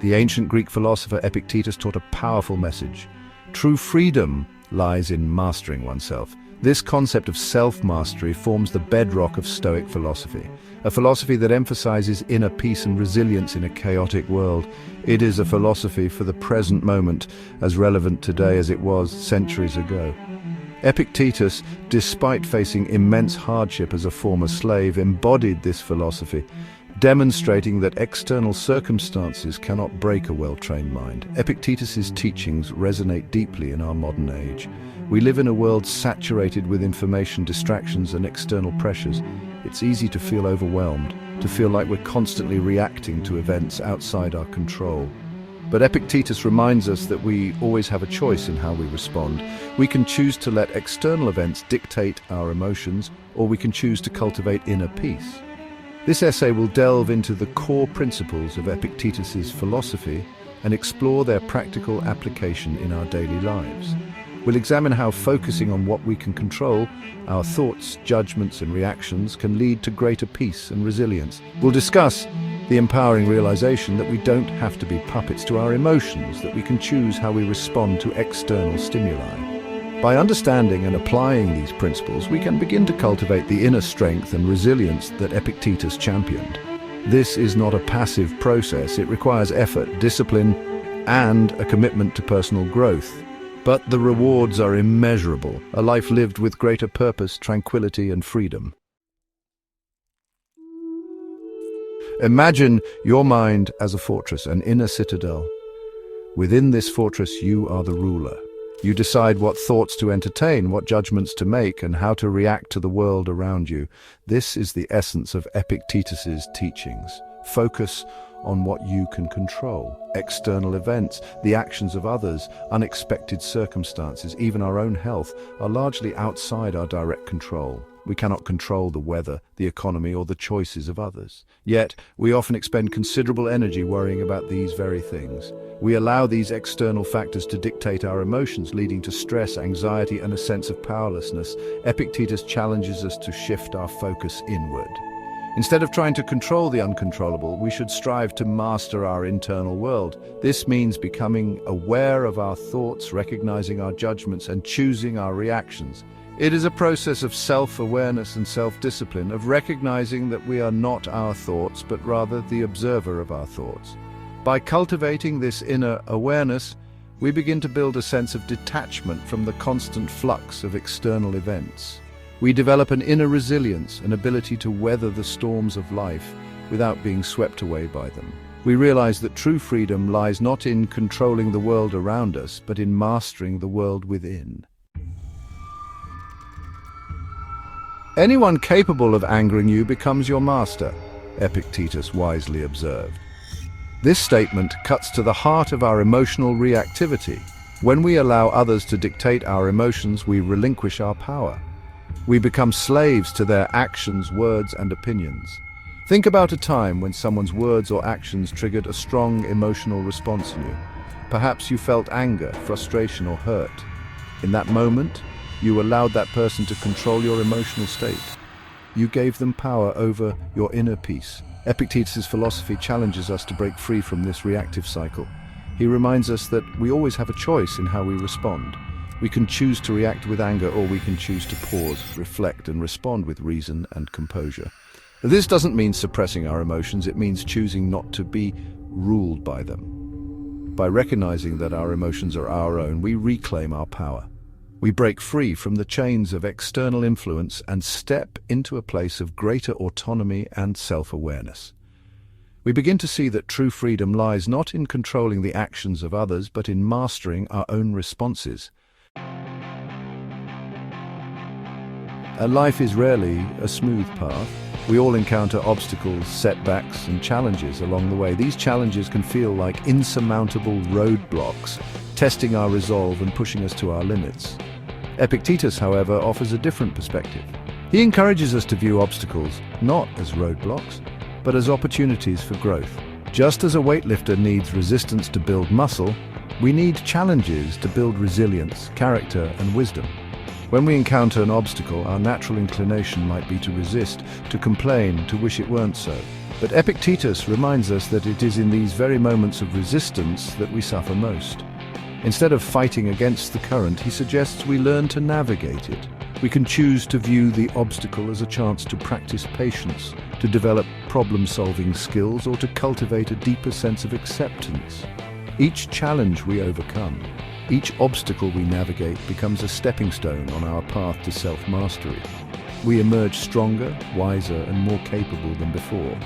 The ancient Greek philosopher Epictetus taught a powerful message. True freedom lies in mastering oneself. This concept of self-mastery forms the bedrock of Stoic philosophy, a philosophy that emphasizes inner peace and resilience in a chaotic world. It is a philosophy for the present moment, as relevant today as it was centuries ago. Epictetus, despite facing immense hardship as a former slave, embodied this philosophy, demonstrating that external circumstances cannot break a well-trained mind. Epictetus's teachings resonate deeply in our modern age. We live in a world saturated with information, distractions, and external pressures. It's easy to feel overwhelmed, to feel like we're constantly reacting to events outside our control. But Epictetus reminds us that we always have a choice in how we respond. We can choose to let external events dictate our emotions, or we can choose to cultivate inner peace. This essay will delve into the core principles of Epictetus's philosophy and explore their practical application in our daily lives. We'll examine how focusing on what we can control, our thoughts, judgments, and reactions, can lead to greater peace and resilience. We'll discuss the empowering realization that we don't have to be puppets to our emotions, that we can choose how we respond to external stimuli. By understanding and applying these principles, we can begin to cultivate the inner strength and resilience that Epictetus championed. This is not a passive process. It requires effort, discipline, and a commitment to personal growth. But the rewards are immeasurable, a life lived with greater purpose, tranquility, and freedom. Imagine your mind as a fortress, an inner citadel. Within this fortress, you are the ruler. You decide what thoughts to entertain, what judgments to make, and how to react to the world around you. This is the essence of Epictetus's teachings. Focus on what you can control. External events, the actions of others, unexpected circumstances, even our own health, are largely outside our direct control. We cannot control the weather, the economy, or the choices of others. Yet, we often expend considerable energy worrying about these very things. We allow these external factors to dictate our emotions, leading to stress, anxiety, and a sense of powerlessness. Epictetus challenges us to shift our focus inward. Instead of trying to control the uncontrollable, we should strive to master our internal world. This means becoming aware of our thoughts, recognizing our judgments, and choosing our reactions. It is a process of self-awareness and self-discipline, of recognizing that we are not our thoughts, but rather the observer of our thoughts. By cultivating this inner awareness, we begin to build a sense of detachment from the constant flux of external events. We develop an inner resilience, an ability to weather the storms of life without being swept away by them. We realize that true freedom lies not in controlling the world around us, but in mastering the world within. Anyone capable of angering you becomes your master, Epictetus wisely observed. This statement cuts to the heart of our emotional reactivity. When we allow others to dictate our emotions, we relinquish our power. We become slaves to their actions, words, and opinions. Think about a time when someone's words or actions triggered a strong emotional response in you. Perhaps you felt anger, frustration, or hurt. In that moment, you allowed that person to control your emotional state. You gave them power over your inner peace. Epictetus' philosophy challenges us to break free from this reactive cycle. He reminds us that we always have a choice in how we respond. We can choose to react with anger, or we can choose to pause, reflect, and respond with reason and composure. This doesn't mean suppressing our emotions. It means choosing not to be ruled by them. By recognizing that our emotions are our own, we reclaim our power. We break free from the chains of external influence and step into a place of greater autonomy and self-awareness. We begin to see that true freedom lies not in controlling the actions of others, but in mastering our own responses. Life is rarely a smooth path. We all encounter obstacles, setbacks, and challenges along the way. These challenges can feel like insurmountable roadblocks, testing our resolve and pushing us to our limits. Epictetus, however, offers a different perspective. He encourages us to view obstacles not as roadblocks, but as opportunities for growth. Just as a weightlifter needs resistance to build muscle, we need challenges to build resilience, character, and wisdom. When we encounter an obstacle, our natural inclination might be to resist, to complain, to wish it weren't so. But Epictetus reminds us that it is in these very moments of resistance that we suffer most. Instead of fighting against the current, he suggests we learn to navigate it. We can choose to view the obstacle as a chance to practice patience, to develop problem-solving skills, or to cultivate a deeper sense of acceptance. Each challenge we overcome, each obstacle we navigate becomes a stepping stone on our path to self-mastery. We emerge stronger, wiser, and more capable than before.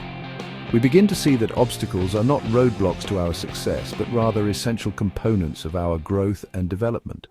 We begin to see that obstacles are not roadblocks to our success, but rather essential components of our growth and development.